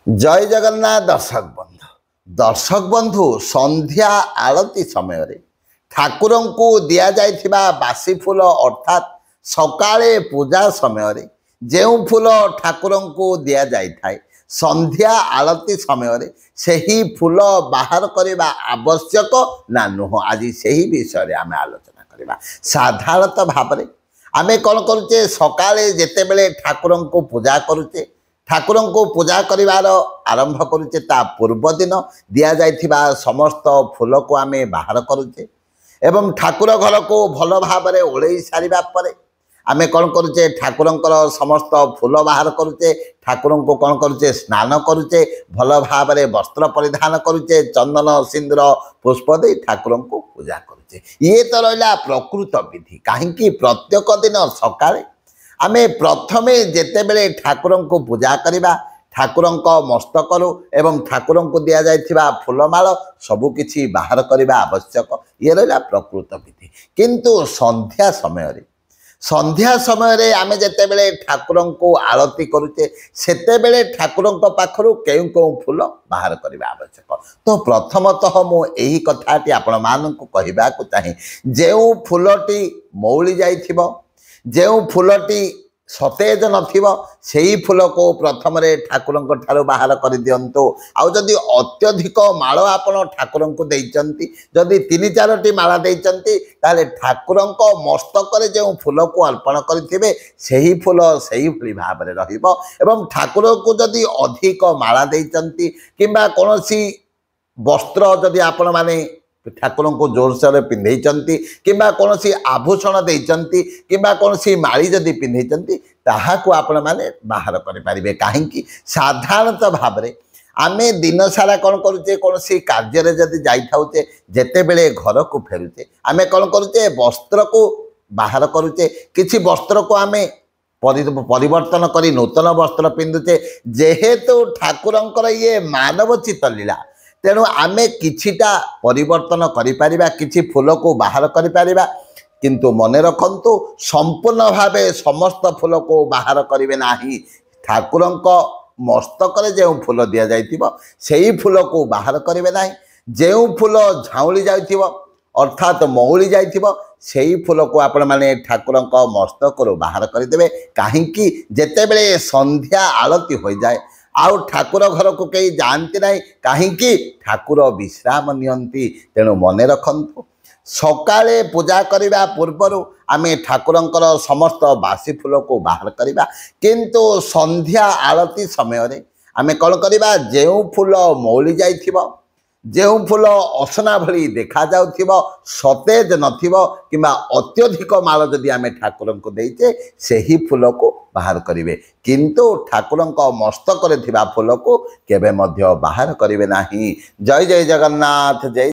जय जगन्नाथ दर्शक बंधु संध्या आरती समय ठाकुर को दि जाइथिबा बासी फूल अर्थात सकाळे पूजा समय जो फूल ठाकुर को दि जाए संध्या आरती समय से ही फूल बाहर करने आवश्यक ना नुह। आज से ही विषय आम आलोचना करवा। साधारणतः भाव में आम कौन करुचे सकाळे जेते बेले ठाकुर को पूजा करुचे ठाकुर को पूजा करिवार आरंभ करुचे ता पूर्व दिन दि जाइथिबा समस्त फूल को आम बाहर करुचे एवं ठाकुर घर को भल भाव में ओढ़ई सारिबा परे आमे कौन करुचे ठाकुर समस्त फूल बाहर करुचे ठाकुर को कौन करुचे स्नान करुचे भल भाव में वस्त्र परिधान करुचे चंदन सिंदूर पुष्प दे ठाकुर को पूजा करुचे। ये तो रहा प्रकृत विधि। कहीं प्रत्येक दिन सकाळे आमे प्रथमे जेते बेले ठाकुर को पूजा करवा ठाकुर मस्तक एवं ठाकुर को दि जाइथिबा फूलमाल सबकिछि बाहर करने आवश्यक। ये रहा प्रकृत विधि। किंतु संध्या समय आमे जेते बेले ठाकुर को आरती करुचे सेते बेले ठाकुर पाखरु केउ केउ फूल बाहर करने आवश्यक। तो प्रथमतः मु एही कथाटी आपण मानकु कहिबाकु चाहे जेउ फूलटी मौली जाइथिबो जो फूलटी सतेज नथिबो सेही फूल को प्रथम ठाकुर ठारू बाहर कर दिंतु। आउ जदि अत्यधिक माल आपण ठाकुर को देइचंती जदि 3-4टी माला देइचंती ताले ठाकुर मस्तक जो फूल को अर्पण करिथिबे सेही फूल सेही भली भाव में रहिबो। एवं ठाकुर को जदि अधिक माला देइचंती किंबा कोनोसी वस्त्र जदि आपण माने ठाकुर को जोरसोर पिंधे किंबा कौन सी आभूषण देती किंबा कौन सी माली जदि पिंधे ताहाको आपण माने बाहर करें। कहीं साधारणतः भाव में आम दिन सारा कौन करुचे कौन सी कार्य जदि जाइए जेते बेले घर को फेरुचे आम कौन करुचे वस्त्र को बाहर करुचे किसी वस्त्र को आम परिवर्तन करी नूतन वस्त्र पिंधुचे जेहेतु ठाकुरंकर ये मानवचित लीला तेणु आमे किछिटा परिवर्तन करिपारिबा किछि फूल को बाहर करिपारिबा। किंतु मने रखंतु संपूर्ण भावे समस्त फूल को बाहर करिवे नाही। ठाकुरंक मस्तक जो फूल दि जाइथिबो सेही फूल को बाहर करिवे नाही। जो फूल झाउली जाइथिबो अर्थात मौली जाइथिबो सेही फूल को आपण माने ठाकुरंक मस्तक बाहर करदेबे। कहीं जेते बेले संध्या आरती हो जाए आउ ठाकुर घर को कहीं जानती ना कहीं ठाकुर विश्राम नियंती। तेणु मने रखंतु सकाळे पूजा करने पूर्वर आमे ठाकुरंकर समस्त बासी फूल को बाहर करवा। किंतु संध्या आरती समय आमे कौन करवा जो फूल मौली जाइथिबो जो फूल असना भली देखा जाउथिबो सतेज नथिबो किंबा अत्यधिक माल जदि आमे ठाकुर को देइचे सेही फूल को बाहर करिवे। किंतु ठाकुर मस्तक रे थिबा फूल को केबे मध्य बाहर करिवे नाही। जय जय जगन्नाथ जय।